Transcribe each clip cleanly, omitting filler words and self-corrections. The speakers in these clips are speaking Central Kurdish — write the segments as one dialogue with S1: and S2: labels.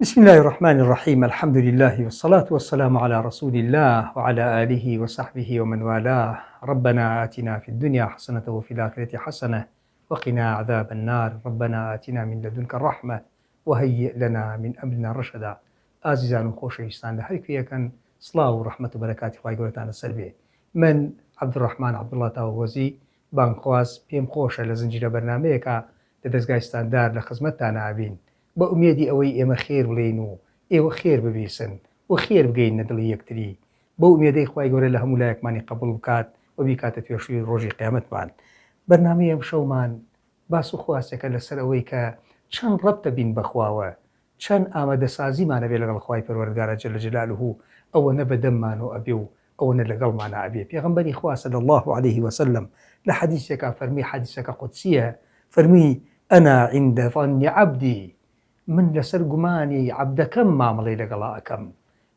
S1: بسم الله الرحمن الرحيم. الحمد لله والصلاة والسلام على رسول الله وعلى آله وصحبه ومن والاه. ربنا آتنا في الدنيا حسنة وفي الآخرة حسنة وقنا عذاب النار. ربنا آتنا من لدنك الرحمة وهيئ لنا من أمرنا رشدا. ئازیزان و خۆشەویستان لە هەر کوێیەکەن سڵاو و ڕەحمەت و بەرەکاتی خوای گەورەتانە سەر بێ. من عەبدوڕەحمان عەبدوڵڵا تاوەگۆزی بانگخواز پێم خۆشە لە زنجیرە بەرنامەیەکە لە دەستگای ستاندار لە خزمەتتان ئابین بە ئومێدی ئەوەی ئێمە خێر بڵێین و ئێوە خێر ببیسن و خێر بگەین نەدڵی یەکتری بە ئومێدەی خوای گەورە لە هەموو لایەکمانی قبول بکات و بیکاتە توێشوی ڕۆژی قیامەتمان. بەرنامەی ئەم شەومان باس و خواسێکە لەسەر ئەوەی کە چەند ڕەبتە بین بەخواوە، چەند ئامادەسازیمانە بێ لەگەڵ خوای پەروەردگارە جەل جەلالوهو، ئەوە نە بەدەممانەوە ئەبێ و ئەوە نە لەگەڵمانە ئەبێ. پێغەمبەری خوا صلی الله عليه وسلم لە حەدیثێکە فەرمی، حەدیثەکە قودسیە، فەرمی ئەنا عند ظن عەبدی، من لەسەر گومانی عەبدەکەم مامەڵەی لەگەڵا ئەکەم.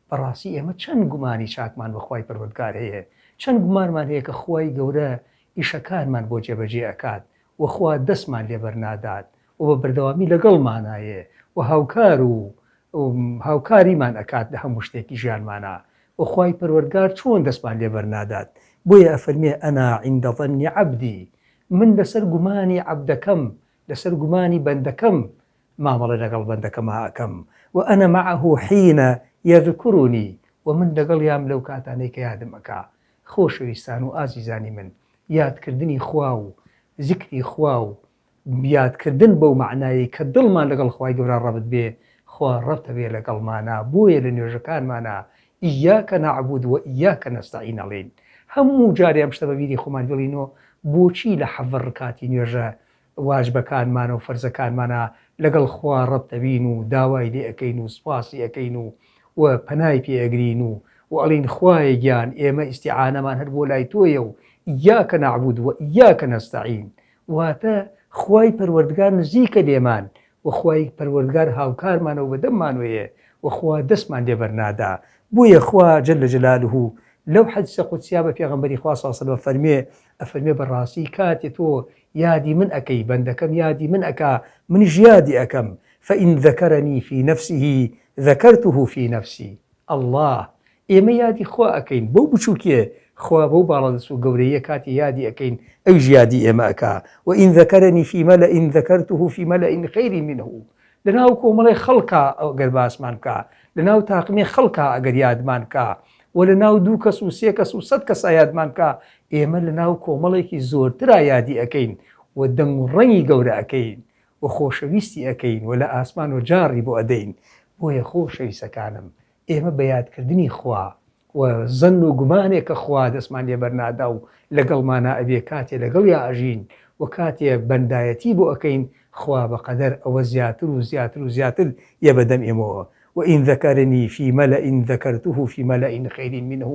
S1: بەڕاستی ئێمە چەند گومانی چاکمان بە خوای پەروەردگار هەیە، چەند گومانمان هەیە کە خوای گەورە ئیشەکانمان بۆ جێبەجێ ئەکات و خوا دەستمان لێبەر نادات و بە بەردەوامی لەگەڵمانایە و هاوکاریمان ئەکات لە هەموو شتێکی ژیانمانە و خوای پەروەردگار چۆن دەستمان لێبەر نادات. بۆیە ئەفەرمێ ئەنا عند ظن عەبدی، من لەسەر گومانی عەبدەکەم، لەسەر گومانی بەندەکەم مامەڵە لەگەڵ بەندەکەما ئەکەم. و ئەنە معه حین یذکرنی، و من لەگەڵ یام لەو کاتانەی کە یادم ئەکا. خۆشەویستان و ئازیزانی من، یادکردنی خوا و زیکری خوا و یادکردن بەو معنایی کە دڵمان لەگەڵ خوای گەورە ڕەبت بێ، خوا ڕەبتە بێ لەگەڵمانە. بۆیە لە نوێژەکانمانە ئیاکە نەعبود و ئیاکە نەستەعین ئەڵێن. هەموو جارێ ئەم شتە بەبیری خۆمان بڵینەوە، بۆچی لە حەڤە ڕکاتی نوێژە واجبەکانمانە و فەرزەکانمانە لەگەڵ خوا ڕەبتەبین و داوای لێ ئەەکەین و سوپاسی ئەەکەین و پەنای پێ ئەگرین و ئەڵین خوایە گیان ئێمە ئیستیعانەمان هەر بۆ لای تۆیە و ئیاکە نەعبود و ئیاکە نەستەعین. واتە خوای پەروەردگار نزیکە لێمان و خوای پەروەردگار هاوکارمانە و بەدەممانوەیە و خوا دەستمان لێبەر نادا. بۆیە خوا جەل جەلالوهو لەو حەدیثە قودسییا بە پێغەمبەری خوا صلی الله علیه و سلم ئەفەرمێ بەڕاستی کاتێ تۆ یادی من ئەەکەی، بەندەکەم یادی من ئەکا، منیش یادی ئەەکەم. فإن ذكرني في نفسه ذكرته في نفسي. الله، ئێمە یادی خوا ئەەکەین بەو بچووکێ، خوا بەو باڵەدەست و گەورەیە کاتی یادی ئەەکەین، ئەویش یادی ئێمە ئەکا. وإن ذكرني في ملأ ذكرته في ملأ خير منه. لەناو کۆمەڵی خەڵکا ئەگەر باسمان بکا، لەناو تاقمی خەڵکا ئەگەر یادمان بکا، و لەناو 2 کەس و 3 کەس و 100 کەسا یادمان بکا، ئێمە لەناو کۆمەڵێکی زۆرترا یادی ئەەکەین و دەنگ و ڕەنگی گەورە ئەەکەین و خۆشەویستی ئەەکەین و لە ئاسمان و جاڕی بۆ ئەدەین. بۆیە خۆشەویستەکانم، ئێمە بە یادکردنی خوا و زەن و گومانێک کە خوا دەستمان لێبەر نادا و لەگەڵمانە ئەبێ کاتێ لەگەڵ یا ئەژین و کاتێ بەندایەتی بۆ ئەەکەین، خوا بەقەدەر ئەوە زیاتر و زیاتر و زیاتر یە بەدەم ئێمەوە. وإن ذكرني في ملأ ذكرته في ملأ خير منه.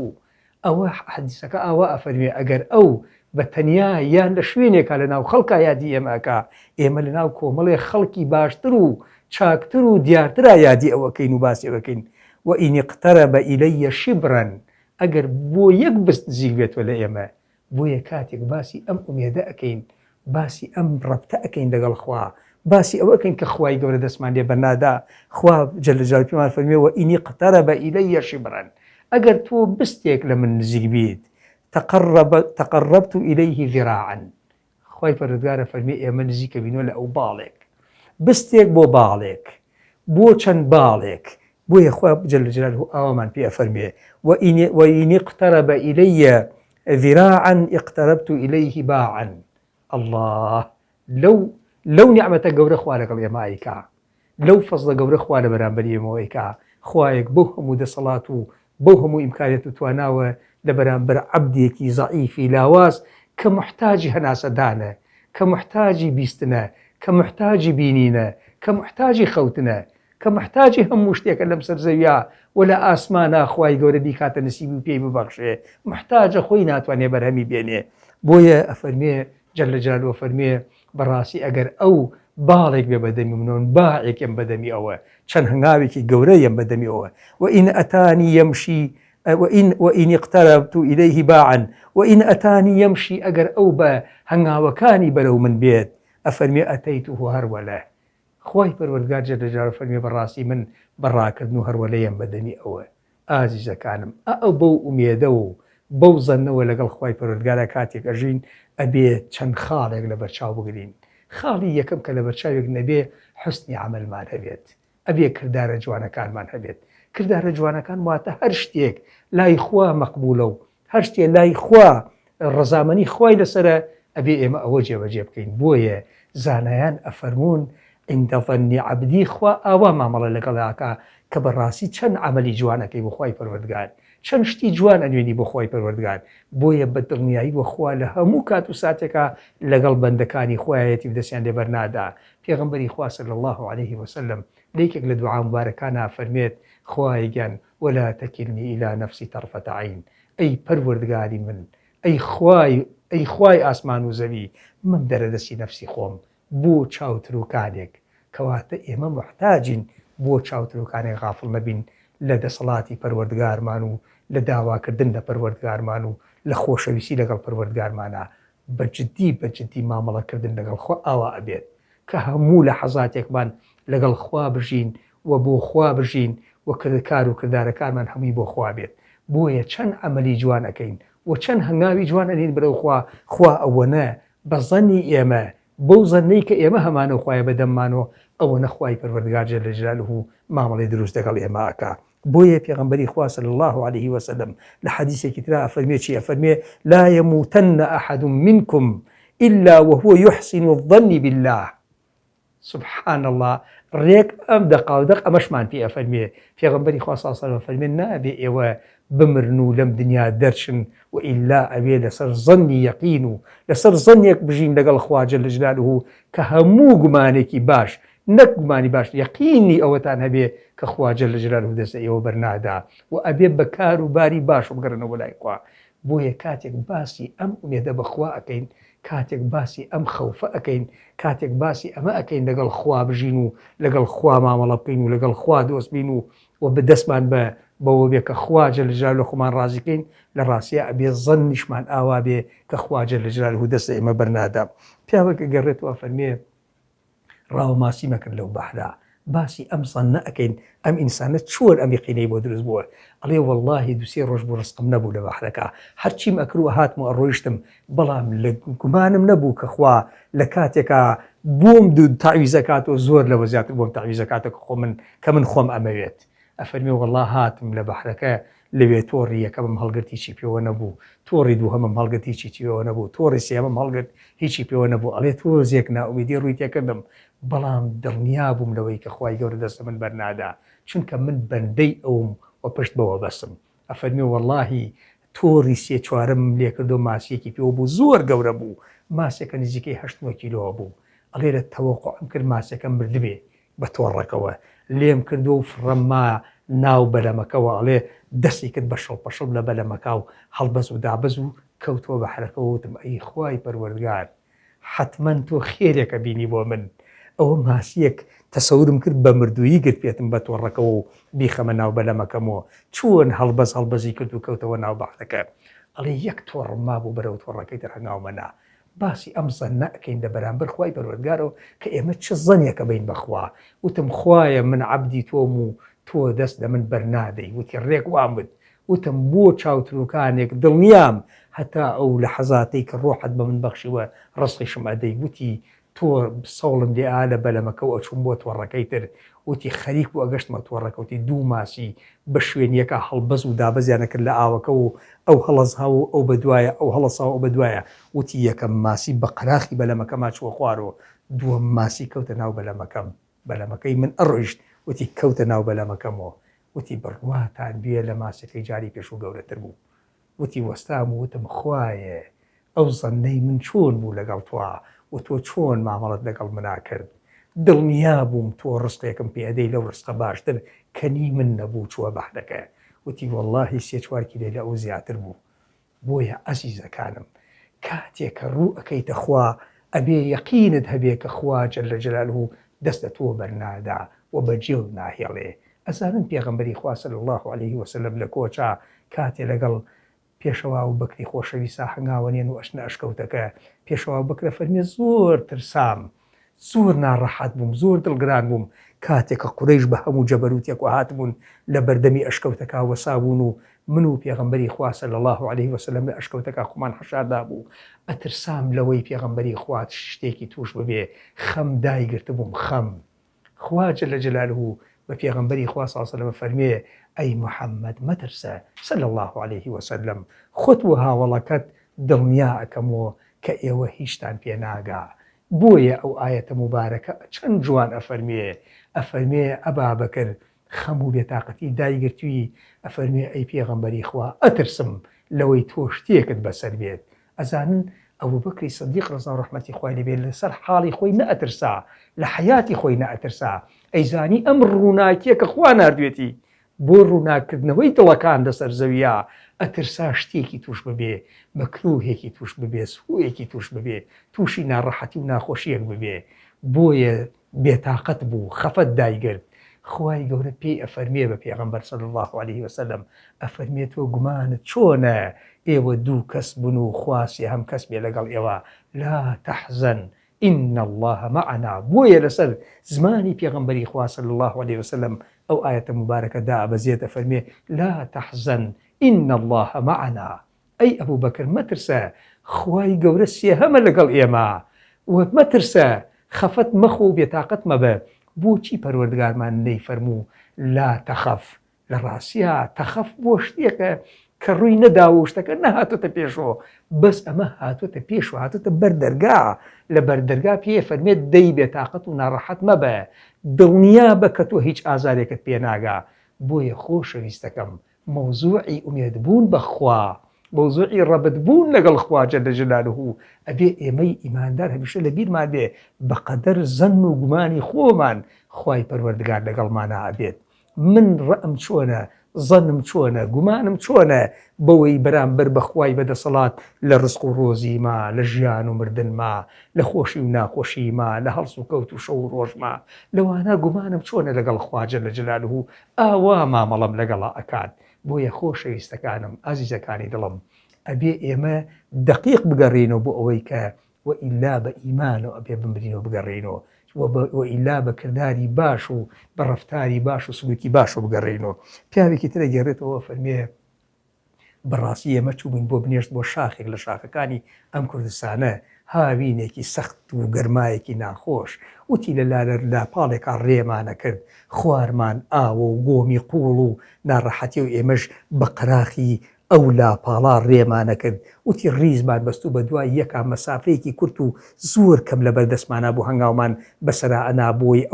S1: ئەوە حەدیثەکە ئاوا ئەفەرمێ ئەگەر ئەو بە تەنیا یان لە شوێنێکە لەناو خەڵکا یادی ئێمەکە، ئێمە لەناو کۆمەڵێ خەڵکی باشتر و چاکتر و دیارترا یادی ئەوەکەین و باسی ئەوەکەین. وإن اقترب إلي شبرا، ئەگەر بۆ یەک بست نزیک بێتوە لە ئێمە، بۆیە کاتێک باسی ئەم ئومێدە ئەەکەین، باسی ئەم ڕەبتە ئەەکەین لەگەڵ خوا، باسی ئەوە ئەەکەین کە خوای گەورە دەستمان لێبەر نادا. خوا جەل جەلاله پێمان فەرمێ وإن اقترب إلي شبرا، ئەگەر تۆ بستێک لە من نزیک بیت، تقربت إليه ذراعا. خوای پەروەردگارە فەرمێ ئێمە نزیکە بینەوە لە ئەو باڵێک، بستێک بۆ باڵێک، بۆ چەند باڵێک. بۆیە خوا جەل جەلاله ئاوامان پێ ئەفەرمێ وإن اقترب إلي ذراعا اقتربت إليه باعا. الله، لەو نیعمەتە گەورە خوا لەگەڵ ئێمە ئەیکا، لەو فەزڵە گەورە خوا لە بەرامبەری ئێمەوە ئەیکا. خوایەک بەو هەموو دەسەڵات و بەو هەموو ئیمکانیەت و تواناوە لە بەرامبەر عەبدێکی زەعیفی لاواز کە محتاجی هەناسەدانە، کە محتاجی بیستنە، کە محتاجی بینینە، کە محتاجی خەوتنە، کە محتاجی هەموو شتێکە لەم سەر زەویا و لە ئاسمانە خوای گەورە بیکاتە نسیبی و پێی ببەخشێ، محتاجە خۆی ناتوانێ بەرهەمی بێنێ. بۆیە ئەفەرمێ جەل جەلاله فەرمێ بەڕاستی ئەگەر ئەو باڵێک بێ بەدەمی منەوە، باعێکم بەدەمی ئەوە، چەند هەنگاوێکی گەورەیەم بەدەمی ئەوە. وإن أتاني يمشي وإن اقتربت إليه باعا وإن أتاني يمشي، ئەگەر ئەو بە هەنگاوەکانی بەرەو من بێت، ئەفەرمێ ئەتەیتوه هەرولە، خی پەروەردگار جەل جەلالوهو فەرمێ بەڕاستی من بەڕاکردن و هەرولەیەم بەدەمی ئەوە. ئازیزەکانم ئەو بەو ئومێدە و بەو زەنەوە لەگەڵ خی پەروەردگارە کاتێک ئەژین ئەبێ چەند خاڵێک لە بەرچاو بگرین. خاڵی یەکەم کە لە بەرچاوێک نەبێ حوسنی عەمەلمان هەبێت، ئەبێ کردارە جوانەکانمان هەبێت. کردارە جوانەکان واتە هەر شتێک لای خوا مەقبولە و هەر شتێک لای خوا ڕەزامەنی خوای لەسرە ئەبێ ئێمە ئەوە جێبەجێ بکەین. بۆیە زانایان ئەفەرمونون عند ظنی عەبدی خوا ئاوا مامەڵە لەگەڵاکە کە بەڕاستی چەند عەمەلی جوانەکەی بۆ خوای پەروەردگار، چەند شتی جوان ئەنوێنی بۆ خۆی پەروەردگار. بۆیە بەدڵنیایی وەخوا لە هەموو کات و ساتێکە لەگەڵ بەندەکانی خۆیەتی دەستیان لێبەر نادا. پێغەمبەری خوا صلی الله عليه وسلم لێکێک لە دوعا مبارەکانە فەرمێت خوای گیان ولا تەکلنی إلی نەفسی طەرفەتە عین. ئەی پەروەردگاری من، ئەی خوای ئاسمان و زەوی، من دەرەدەستی نەفسی خۆم بۆ چاوتروکانێک. کەواتە ئێمە محتاجین بۆ چاوتروکانێک غافڵ نەبین لە دەسەڵاتی پەروەردگارمان و لە داواکردن لە پەروەردگارمان و لە خۆشەویستی لەگەڵ پەروەردگارمانە. بەجددی مامەڵەکردن لەگەڵ خوا ئاوا ئەبێت کە هەموو لە حەزاتێکمان لەگەڵ خوا بژین و بۆ خوا بژین و کار و کردارەکانمان هەمووی بۆ خوا بێت. بۆیە چەند عەمەلی جوان ئەەکەین و چەند هەنگاوی جوان ئەنین بەرەو خوا ئەوەنە بە زەنی ئێمە بەو زەنەی کە ئێمە هەمانە و خوایە بەدەممانەوە ئەوە نەخوای پەروەردگار جەل جەلالوهو مامەڵەی دروست لەگەڵ ئێمە ئەکا. بۆیە پێغەمبەری خوا صلی الله عليه وسلم لە حەدیثێکی ترا ئەفەرمێ چی؟ ئەفەرمێ لا يموتن أحد منكم إلا وهو يحسن الظن بالله. سبحان الله. ڕێک ئەم دەقاودەق ئەمەشمان پێ ئەفەرمێ پێغەمبەری خوا صلی الله عليه وسلم فەرمێ نابێ ئێوە بمرن و لەم دنیا دەرچن و ئیلا ئەوێ لەسەر زەنی یەقین و لەسەر زەنێک بژین لەگەڵ خوا جەل جەلالوهو کە هەموو گومانێکی باش نەک گومانی باش یەقینی ئەوەتان هەبێ کە خوا جەل جەلالوهو دەستە ئێوە بەرنادا و ئەبێ بە کار و باری باش و بگەڕنەوە لای خوا. بۆیە کاتێک باسی ئەم ئومێدە بەخوا ئەکەین، کاتێک باسی ئەم خەوفە ئەکەین، کاتێک باسی ئەمە ئەکەین لەگەڵ خوا بژین و لەگەڵ خوا مامەڵە بکەین و لەگەڵ خوا دۆست بین و بەدەستمان بەوە بێ کە خوا جەل جەلالوهو خۆمان ڕازیکەین. لە ڕاستیە ئەبێ زەنیشمان ئاوا بێ کە خوا جەل جەلالوهو دەستە ئێمە بەرنادا. پیاوەکە گەڕێتەوە فەرمێ ڕاوە ماسی مەکرد لەو بەحرا، باسی ئەم زەنە ئەەکەین ئەم ئینسانە چۆن ئەم یەقینەی بۆ دروست بووە. ئەڵێ وەڵڵاهی دووسێ ڕۆژ بۆ ڕستقم نەبوو لە بەحرەکە، هەرچیم ئەکرد هاتم و ئەڕۆیشتم، بەڵام لە گومانم نەبوو کە خوا لە کاتێکە بۆم دوو تاویزەکاتەوە زۆر لەوە زیاتر بۆم تاویزەکاتە کە من خۆم ئەمەوێت. ئەفەرمێ وەڵڵا هاتم لە بەحرەکە لەوێ تۆڕی یەکەمم هەڵگرت هیچی پێوە نەبوو، تۆڕی دووهەمم هەڵگرت هیچی پێوە نەبوو، تۆڕی سێمم هەڵگرت هیچی پێوە نەبوو. ئەڵێ تۆزێک ناومیدی ڕووی تێکردم، بەڵام دڵنیا بووم لەوەی کە خوای گەورە دەستە من بەرنادا، چونکە من بەندەی ئەوم و پشت بەوە بەسم. ئەفەرمێ وەڵڵاهی تۆڕی سێ چوارم لێ کردو ماسیەکی پێوە بوو زۆر گەورە بوو، ماسێکە نزیکەی 8 کیلۆوە بوو. ئەڵێ لە تەوەقعم کرد ماسەکەم بردبێ بە تۆڕەکەوە، لێم کردو و فڕەمما ناو بەلەمەکەوە. ئەڵێ دەستی کرد بە شەڵپەشەڵ لە بەلەمەکە و هەڵبەز و دابەز و کەوتەوە بەحرەکەوە. وتم ئەی خوای پەروەردگار، حتمەن تۆ خێرێکە بینی بۆ من. ئەوە ماسیەک تەسەورم کرد بە مردویی گرت پێتم بە تۆڕەکەەوە و بیخەمە ناو بەلەمەکەمەوە، چۆن هەڵبەزی کرد و کەوتەوە ناو بەحرەکە. ئەڵێ یەک تۆڕم مابوو بەرەو تۆڕەکەی تر هەنگاومەنا. باسی ئەم زەنە ئەکەین لە بەرامبەر خوای پەروەردگارەوە کە ئێمە چ زەنێکە بین بەخوا. وتم خوایە من عەبدی تۆم و تۆ دەست لە من بەرنادەی. وتی ڕێک وام بد. وتم بۆ چاوتروکانێک دڵنیام هەتا ئەو لە حەزاتەی کە ڕۆحت بە من بەخشیوە ڕستقیشم ئەدەی. وتی تۆ سەوڵم لێ لە بەلەمەکەەوە ئەچوم بۆ تۆڕەکەی تر. وتی خەریک بوو ئەگەشتمە تۆڕەکەوتی دوو ماسی بە شوێنیەکە هەڵبەز و دابەزیانە کرد لە ئاوەکە و ئەو هەڵەزها و ئەو بەدوایە ئەو هەڵەساو ئەو بەدوایە. وتی یەکەم ماسی بە قەراخی بەلەمەکە ماچووە خوارەوە، دووەم ماسی کەوتە ناو بەلەمەکەی من ئەڕۆیشت. وتی کەوتە ناو بەلەمەکەمەوە. وتی بڕواتان بێ لە ماسەکەی جاری پێش و گەورەتر بوو. وتی وەستام و وتم خوایە ئەو زەنەی من چۆن بوو لەگەڵ تۆ و تۆ چۆن مامەڵەت لەگەڵ منا کرد. دڵنیا بووم تۆ ڕستێکم پێدەی لەو ڕستقە باشتر کەنی من نەبوو چووە بەحرەکە. وتی وەڵڵاهی 3-4 کیلۆ لە ئەو زیاتر بوو. بۆیە عەزیزەکانم کاتێک کە ڕوو ئەەکەیتە خوا ئەبێ یەقینت هەبێ کە خوا جەل جەلالوهو دەستە تۆ بەرنادا و بەجێڵ ناهێڵێ. ئەزانن پێغەمبەری خوا صلی الله عليه وسلم لە کۆچا کاتێ لەگەڵ پێشەوا و بەکری خۆشەویستا هەنگاوەنێن و ئەشنە ئەشکەوتەکە پێشەوا بکرە فەرمێ زۆر ترسام، زۆر ناڕەحەت بووم، زۆر دڵگران بووم کاتێکە قورەیش بە هەموو جەبەروتێک و هاتبوون لە بەردەمی ئەشکەوتەکە وەسابوون و من و پێغەمبەری خوا صلی الله عليه وسلم لە ئەشکەوتەکە خۆمان حەشاردا بوو. ئەترسام لەوەی پێغەمبەری خوا شتێکی توش ببێ، خەم دایگرت بووم. خەم خوا جەل جەلالوه بە پێغەمبەری خوا صلی الله عليه وسلم فەرمێ ئەی محەممەد مەترسە صلی الله عليه وسلم، خۆت و هاوڵەکەت دڵنیا ئەکەمەوە کە ئێوە هیچتان پێ ناگا. بۆیە ئەو ئاەتە مبارەکە چەند جوان ئەفەرمێ ئەبا بەکر خەم و بێتاقەتی دایگرتووی، ئەفەرمێ ئەی پێغەمبەری خوا ئەترسم لەوەی تۆ شتێکت بەسەر بێت. ئەزانن ئەبوو بەکری سیدیق ڕەضا و ڕەحمەتی خوای لێبێت لەسەر حاڵی خۆی نەئەترسا، لە حەیاتی خۆی نەئەترسا. ئەیزانی ئەم ڕووناکیەکە خوا ناردوێتی بۆ ڕووناکردنەوەی دڵەکان لەسەر زەویە، ئەترسا شتێکی توش ببێ، مەکروهێکی توش ببێ، سوءێکی توش ببێ، تووشی ناڕەحەتی و ناخۆشیەک ببێ. بۆیە بێتاقەت بوو، خەفەت دایگرت. خوای گەورە پێی ئەفەرمێ بە پێغەمبەر صلی الله عليه وسلم، ئەفەرمێ تۆ گومانت چۆنە ئێوە دوو کەس بن و خواسی هەم کەس بێ لەگەڵ ئێوە، لا تەحزەن إن الله معنا. بۆیە لەسەر زمانی پێغەمبەری خوا صلی الله عليه وسلم ئەو ئاەتە مبارەکە دابەزێتە فەرمێ لا تەحزەن إن الله معنا. ئەی ئەبوو بەکر مەترسە، خوای گەورە سێهەمە لەگەڵ ئێمە، و مەترسە خەفەت مەخۆ و بێتاقەت مەبە. بۆچی پەروەردگارمان نەیفەرموو لا تەخەف؟ لە ڕاستیە تەخەف بۆ شتێکە کە ڕووی نەداوە و شتەکە نەهاتۆتە پێشەوە، بەس ئەمە هاتوۆتە پێشەوە، هاتوۆتە بەردەرگا. لە بەردەرگا پێ فەرمێت دەی بێتاقەت و ناڕەحەت مەبە، دڵنیا بە کە تۆ هیچ ئازارێکت پێ ناگا. بۆیە خۆشەویستەکەم مەوزوعی ئومێدبوون بەخوا، مەوزوعی ڕەبەتبوون لەگەڵ خوا جەل جەلالوه ئەبێ ئێمەی ئیماندار هەمیشە لەبیرمان بێ بەقەدەر زەن و گومانی خۆمان خوای پەروەردگار لەگەڵمانە ئەبێت. من ڕەئم چۆنە، زەنم چۆنە، گومانم چۆنە بەوەی بەرامبەر بەخوای بەدەسەڵات لە ڕزق و ڕۆزیما، لە ژیان و مردنما، لە خۆشی و ناخۆشیما، لە هەڵس و کەوت و شەو و ڕۆژما، لەوانە گومانم چۆنە لەگەڵ خوا جەل جەلالوه ئاوا مامەڵەم لەگەڵا ئەکات. بۆیە خۆشەویستەکانم، ئازیزەکانی دڵم، ئەبێ ئێمە دقیق بگەڕێنەوە بۆ ئەوەی کە وئیلا بە ئیمانەوە ئەبێ بمرینەوە بگەڕێنەوە، وئیلا بە کرداری باش و بە ڕەفتاری باش و سلوکی باش و بگەڕێنەوە. پیاوێکی ترە گێڕێتەوە فەرمێ بەڕاستی ئێمە چووبووین بۆ بنێشت بۆ شاخێک لە شاخەکانی ئەم کوردستانە، هاوینێکی سەخت و گەرمایەکی ناخۆش، وتی لە لاپاڵێکا ڕێمانە کرد، خوارمان ئاوە و گۆمی قوڵ و ناڕەحەتی و ئێمەش بە قەراخی ئەو لاپاڵا ڕێمانە کرد، وتی ڕیزمان بەستوو بە دوای یەکا مەسافەیەکی کورت و زۆر کەم لە بەردەستمانە بوو هەنگاومان بەسەرا ئەنابۆی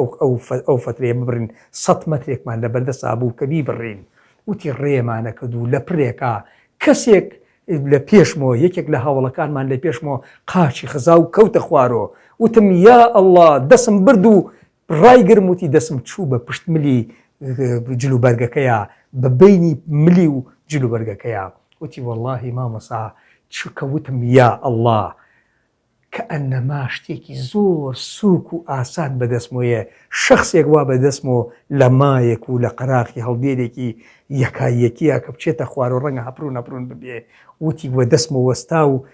S1: ئەو فترێ ببرین 100 مەترێکمان لە بەردەسا بوو کە بیبڕین. وتی ڕێمانە کرد و لە پرێکا کەسێک لە پێشمەوە، یەکێک لە هاوڵەکانمان لە پێشمەوە قاچی خزا و کەوتە خوارەوە. وتم یا ئەڵڵا، دەسم برد و ڕایگرم، وتی دەسم چوو بە پشت ملی جلوبەرگەکەیە، بە بەینی ملی و جلوبەرگەکەیە. وتی وەڵڵاهی مامەسا چکە وتم یا ئەڵڵا کە ئەنەما شتێکی زۆر سووک و ئاسان بەدەستمۆیە، شخصێک وا بەدەستمەوە لە مایەک و لە قەراقی هەڵدێرێکی یەکایەکیە کە بچێتە خوار و ڕەنگە هەپڕون نەپڕون ببێ. وتی وە دەستمە وەستا و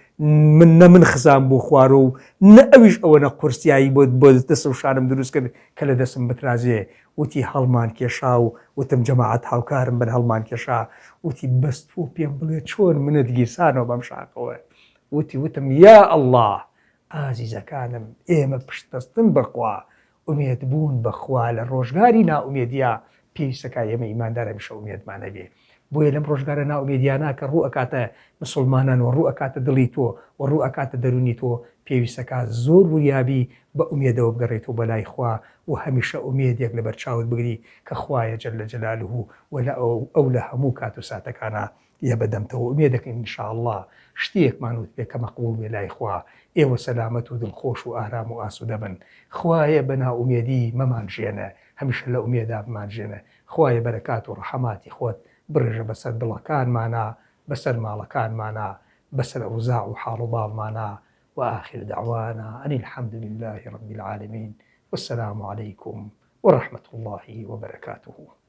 S1: من خزام بۆ خوارە و نە ئەویش ئەوە نە قورسایی بۆ دەست و شانم دروست کرد کە لە دەستم بترازێ. وتی هەڵمان کێشا و وتم جەماعەت هاوکارم بن هەڵمان کێشا. وتی بەست و پێم بڵێ چۆن منت گیرسانەوە بەم شاقەوە. وتم یا ئەڵڵا، ئازیزەکانم، ئێمە پشتبەستن بەخوا، ئومێدبوون بەخوا لە ڕۆژگاری ناومێدیە پێویستەکە ئێمە ئیماندارە میشە ئومێدمانە بێ. بۆیە لەم ڕۆژگارە ناومێدیانە کە ڕوو ئەکاتە مسلمانان و ڕوو ئەکاتە دڵی تۆ و ڕوو ئەکاتە دەرونی تۆ، پێویستەکە زۆر وریابی بە ئومێدەوە بگەڕێتەوە بەلای خوا و هەمیشە ئومێدێک لە بەرچاوت بگری کە خوایە جەل جەلالوه وەلا ئەو لە هەموو کات و ساتەکانە یە بەدەمتەوە. ئومێدەکەین ئینشاءڵڵا شتێکمان وت بێ کە مەقبوڵ بێ لای خوا، ئێوە سەلامەت و دڵخۆش و ئارام و ئاسوودە بن. خوایە بە ناومێدی مەمانژێنە، هەمیشە لە ئومێدا بمانژێنە. خوایە بەرەکات و ڕەحەماتی خۆت بڕێژە بەسەر دڵەکانمانە، بەسەر ماڵەکانمانە، بەسەر ئەوزاع و حاڵ و باڵمانە. وآخر دعوانا أن الحمد لله رب العالمين والسلام عليكم ورحمة الله وبركاته.